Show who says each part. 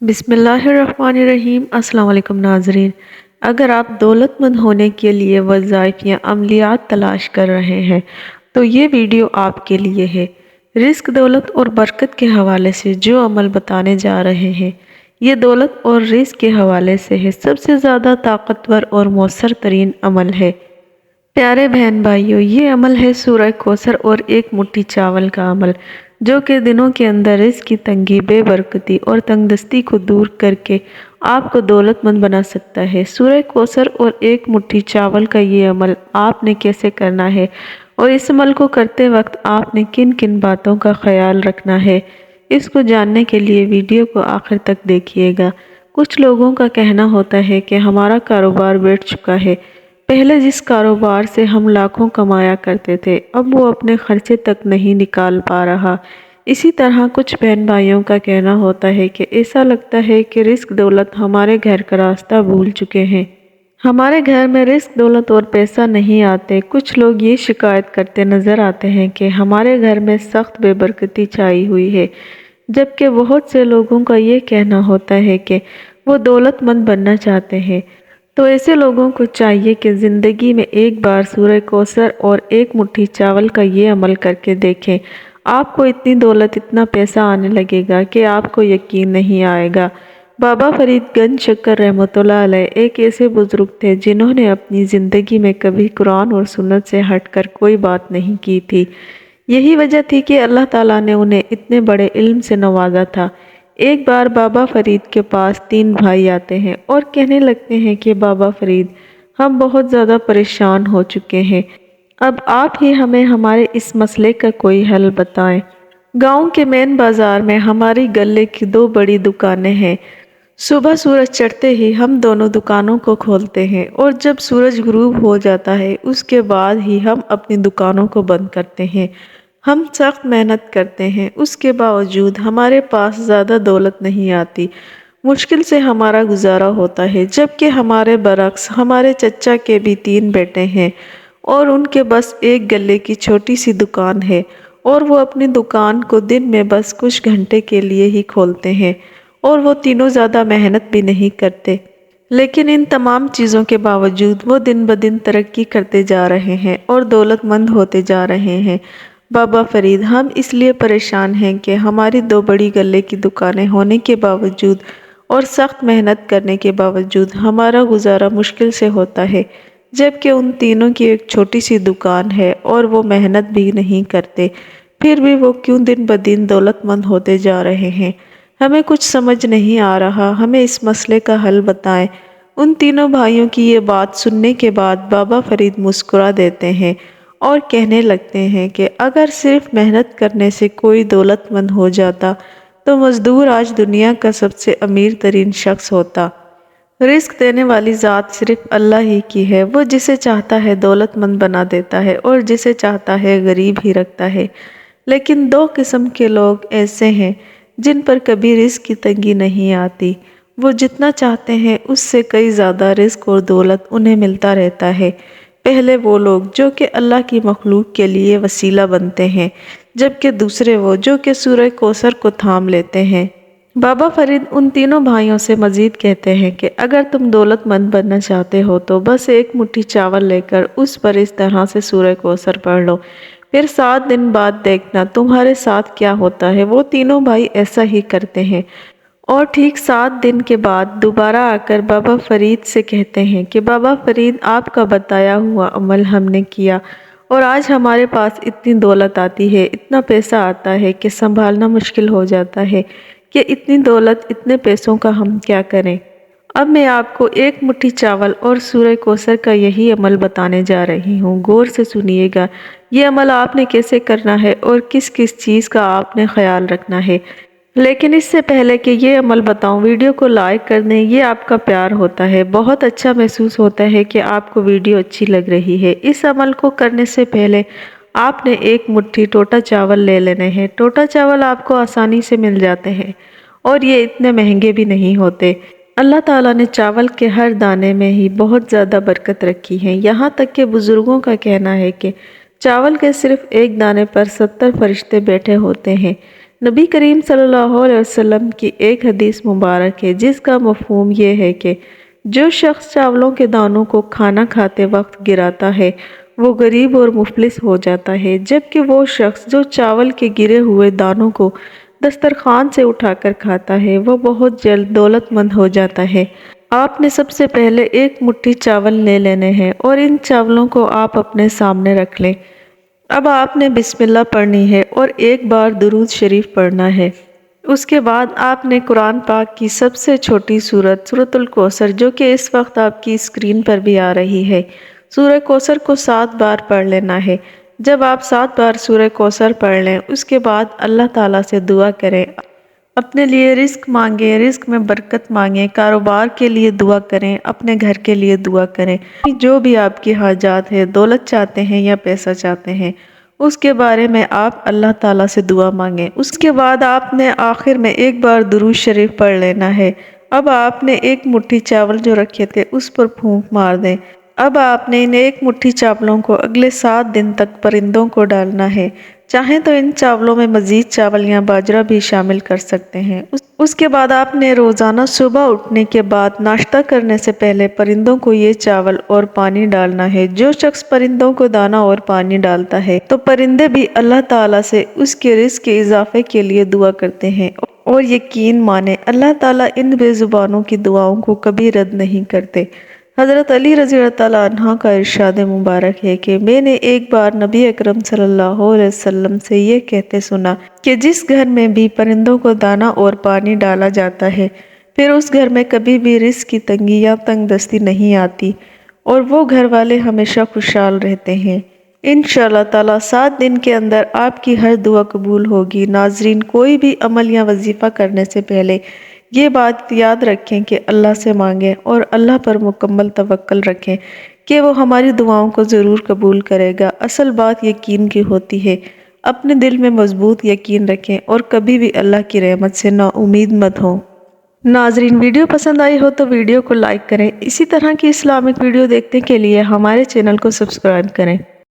Speaker 1: بسم اللہ الرحمن الرحیم۔ السلام علیکم ناظرین، اگر آپ دولت مند ہونے کے لیے وظائف یا عملیات تلاش کر رہے ہیں تو یہ ویڈیو آپ کے لیے ہے۔ رزق، دولت اور برکت کے حوالے سے جو عمل بتانے جا رہے ہیں یہ دولت اور رزق کے حوالے سے ہے سب سے زیادہ طاقتور اور مؤثر ترین عمل ہے۔ پیارے بہن بھائیوں، یہ عمل ہے سورہ کوثر اور ایک مٹھی چاول کا عمل، جو کہ دنوں کے اندر رزق کی تنگی، بے برکتی اور تنگ دستی کو دور کر کے آپ کو دولت مند بنا سکتا ہے۔ سورہ کوثر اور ایک مٹھی چاول کا یہ عمل آپ نے کیسے کرنا ہے اور اس عمل کو کرتے وقت آپ نے کن کن باتوں کا خیال رکھنا ہے، اس کو جاننے کے لیے ویڈیو کو آخر تک دیکھیے گا۔ کچھ لوگوں کا کہنا ہوتا ہے کہ ہمارا کاروبار بیٹھ چکا ہے، پہلے جس کاروبار سے ہم لاکھوں کمایا کرتے تھے اب وہ اپنے خرچے تک نہیں نکال پا رہا۔ اسی طرح کچھ بہن بھائیوں کا کہنا ہوتا ہے کہ ایسا لگتا ہے کہ رزق دولت ہمارے گھر کا راستہ بھول چکے ہیں، ہمارے گھر میں رزق، دولت اور پیسہ نہیں آتے۔ کچھ لوگ یہ شکایت کرتے نظر آتے ہیں کہ ہمارے گھر میں سخت بے برکتی چھائی ہوئی ہے، جبکہ بہت سے لوگوں کا یہ کہنا ہوتا ہے کہ وہ دولت مند بننا چاہتے ہیں۔ تو ایسے لوگوں کو چاہیے کہ زندگی میں ایک بار سورہ کوثر اور ایک مٹھی چاول کا یہ عمل کر کے دیکھیں۔ آپ کو اتنی دولت، اتنا پیسہ آنے لگے گا کہ آپ کو یقین نہیں آئے گا۔ بابا فرید گنج شکر رحمۃ اللہ علیہ ایک ایسے بزرگ تھے جنہوں نے اپنی زندگی میں کبھی قرآن اور سنت سے ہٹ کر کوئی بات نہیں کی تھی۔ یہی وجہ تھی کہ اللہ تعالیٰ نے انہیں اتنے بڑے علم سے نوازا تھا۔ ایک بار بابا فرید کے پاس 3 بھائی آتے ہیں اور کہنے لگتے ہیں کہ بابا فرید، ہم بہت زیادہ پریشان ہو چکے ہیں، اب آپ ہی ہمیں ہمارے اس مسئلے کا کوئی حل بتائیں۔ گاؤں کے مین بازار میں ہماری گلے کی 2 بڑی دکانیں ہیں۔ صبح سورج چڑھتے ہی ہم دونوں دکانوں کو کھولتے ہیں اور جب سورج غروب ہو جاتا ہے اس کے بعد ہی ہم اپنی دکانوں کو بند کرتے ہیں۔ ہم سخت محنت کرتے ہیں، اس کے باوجود ہمارے پاس زیادہ دولت نہیں آتی، مشکل سے ہمارا گزارا ہوتا ہے۔ جبکہ ہمارے برعکس ہمارے چچا کے بھی 3 بیٹے ہیں اور ان کے بس ایک گلے کی چھوٹی سی دکان ہے اور وہ اپنی دکان کو دن میں بس کچھ گھنٹے کے لیے ہی کھولتے ہیں اور وہ تینوں زیادہ محنت بھی نہیں کرتے۔ لیکن ان تمام چیزوں کے باوجود وہ دن بدن ترقی کرتے جا رہے ہیں اور دولت مند ہوتے جا رہے ہیں۔ بابا فرید، ہم اس لیے پریشان ہیں کہ ہماری 2 بڑی گلے کی دکانیں ہونے کے باوجود اور سخت محنت کرنے کے باوجود ہمارا گزارا مشکل سے ہوتا ہے، جبکہ ان تینوں کی ایک چھوٹی سی دکان ہے اور وہ محنت بھی نہیں کرتے، پھر بھی وہ کیوں دن بدن دولت مند ہوتے جا رہے ہیں؟ ہمیں کچھ سمجھ نہیں آ رہا، ہمیں اس مسئلے کا حل بتائیں۔ ان تینوں بھائیوں کی یہ بات سننے کے بعد بابا فرید مسکرا دیتے ہیں اور کہنے لگتے ہیں کہ اگر صرف محنت کرنے سے کوئی دولت مند ہو جاتا تو مزدور آج دنیا کا سب سے امیر ترین شخص ہوتا۔ رزق دینے والی ذات صرف اللہ ہی کی ہے، وہ جسے چاہتا ہے دولت مند بنا دیتا ہے اور جسے چاہتا ہے غریب ہی رکھتا ہے۔ لیکن 2 قسم کے لوگ ایسے ہیں جن پر کبھی رزق کی تنگی نہیں آتی، وہ جتنا چاہتے ہیں اس سے کئی زیادہ رزق اور دولت انہیں ملتا رہتا ہے۔ پہلے وہ لوگ جو کہ اللہ کی مخلوق کے لیے وسیلہ بنتے ہیں، جبکہ دوسرے وہ جو کہ سورہ کوثر کو تھام لیتے ہیں۔ بابا فرید ان تینوں بھائیوں سے مزید کہتے ہیں کہ اگر تم دولت مند بننا چاہتے ہو تو بس ایک مٹھی چاول لے کر اس پر اس طرح سے سورہ کوثر پڑھ لو، پھر 7 دن بعد دیکھنا تمہارے ساتھ کیا ہوتا ہے۔ وہ تینوں بھائی ایسا ہی کرتے ہیں اور ٹھیک 7 دن کے بعد دوبارہ آ کر بابا فرید سے کہتے ہیں کہ بابا فرید، آپ کا بتایا ہوا عمل ہم نے کیا اور آج ہمارے پاس اتنی دولت آتی ہے، اتنا پیسہ آتا ہے کہ سنبھالنا مشکل ہو جاتا ہے کہ اتنی دولت، اتنے پیسوں کا ہم کیا کریں۔ اب میں آپ کو ایک مٹھی چاول اور سورہ کوثر کا یہی عمل بتانے جا رہی ہوں، غور سے سنیے گا۔ یہ عمل آپ نے کیسے کرنا ہے اور کس کس چیز کا آپ نے خیال رکھنا ہے۔ لیکن اس سے پہلے کہ یہ عمل بتاؤں، ویڈیو کو لائک کر دیں، یہ آپ کا پیار ہوتا ہے، بہت اچھا محسوس ہوتا ہے کہ آپ کو ویڈیو اچھی لگ رہی ہے۔ اس عمل کو کرنے سے پہلے آپ نے ایک مٹھی ٹوٹا چاول لے لینے ہیں۔ ٹوٹا چاول آپ کو آسانی سے مل جاتے ہیں اور یہ اتنے مہنگے بھی نہیں ہوتے۔ اللہ تعالیٰ نے چاول کے ہر دانے میں ہی بہت زیادہ برکت رکھی ہے، یہاں تک کہ بزرگوں کا کہنا ہے کہ چاول کے صرف ایک دانے پر 70 فرشتے بیٹھے ہوتے ہیں۔ نبی کریم صلی اللہ علیہ وسلم کی ایک حدیث مبارک ہے جس کا مفہوم یہ ہے کہ جو شخص چاولوں کے دانوں کو کھانا کھاتے وقت گراتا ہے وہ غریب اور مفلس ہو جاتا ہے، جبکہ وہ شخص جو چاول کے گرے ہوئے دانوں کو دسترخوان سے اٹھا کر کھاتا ہے وہ بہت جلد دولت مند ہو جاتا ہے۔ آپ نے سب سے پہلے ایک مٹھی چاول لے لینے ہیں اور ان چاولوں کو آپ اپنے سامنے رکھ لیں۔ اب آپ نے بسم اللہ پڑھنی ہے اور ایک بار درود شریف پڑھنا ہے۔ اس کے بعد آپ نے قرآن پاک کی سب سے چھوٹی سورت سورۃ الکوثر، جو کہ اس وقت آپ کی اسکرین پر بھی آ رہی ہے، سورہ کوثر کو 7 بار پڑھ لینا ہے۔ جب آپ 7 بار سورہ کوثر پڑھ لیں اس کے بعد اللہ تعالیٰ سے دعا کریں، اپنے لیے رزق مانگیں، رزق میں برکت مانگیں، کاروبار کے لیے دعا کریں، اپنے گھر کے لیے دعا کریں، جو بھی آپ کی حاجات ہے، دولت چاہتے ہیں یا پیسہ چاہتے ہیں، اس کے بارے میں آپ اللہ تعالیٰ سے دعا مانگیں۔ اس کے بعد آپ نے آخر میں ایک بار درود شریف پڑھ لینا ہے۔ اب آپ نے ایک مٹھی چاول جو رکھے تھے اس پر پھونک مار دیں۔ اب آپ نے ان ایک مٹھی چاولوں کو اگلے 7 دن تک پرندوں کو ڈالنا ہے۔ چاہیں تو ان چاولوں میں مزید چاول یا باجرہ بھی شامل کر سکتے ہیں۔ اس کے بعد آپ نے روزانہ صبح اٹھنے کے بعد ناشتہ کرنے سے پہلے پرندوں کو یہ چاول اور پانی ڈالنا ہے۔ جو شخص پرندوں کو دانہ اور پانی ڈالتا ہے تو پرندے بھی اللہ تعالیٰ سے اس کے رزق کے اضافے کے لیے دعا کرتے ہیں، اور یقین مانیں اللہ تعالیٰ ان بے زبانوں کی دعاؤں کو کبھی رد نہیں کرتے۔ حضرت علی رضی اللہ عنہ کا ارشاد مبارک ہے کہ میں نے ایک بار نبی اکرم صلی اللہ علیہ وسلم سے یہ کہتے سنا کہ جس گھر میں بھی پرندوں کو دانہ اور پانی ڈالا جاتا ہے پھر اس گھر میں کبھی بھی رزق کی تنگی یا تنگ دستی نہیں آتی اور وہ گھر والے ہمیشہ خوشحال رہتے ہیں۔ انشاءاللہ تعالیٰ 7 دن کے اندر آپ کی ہر دعا قبول ہوگی۔ ناظرین، کوئی بھی عمل یا وظیفہ کرنے سے پہلے یہ بات یاد رکھیں کہ اللہ سے مانگیں اور اللہ پر مکمل توکل رکھیں کہ وہ ہماری دعاؤں کو ضرور قبول کرے گا۔ اصل بات یقین کی ہوتی ہے۔ اپنے دل میں مضبوط یقین رکھیں اور کبھی بھی اللہ کی رحمت سے نا امید مت ہوں۔ ناظرین، ویڈیو پسند آئی ہو تو ویڈیو کو لائک کریں۔ اسی طرح کی اسلامک ویڈیو دیکھنے کے لیے ہمارے چینل کو سبسکرائب کریں۔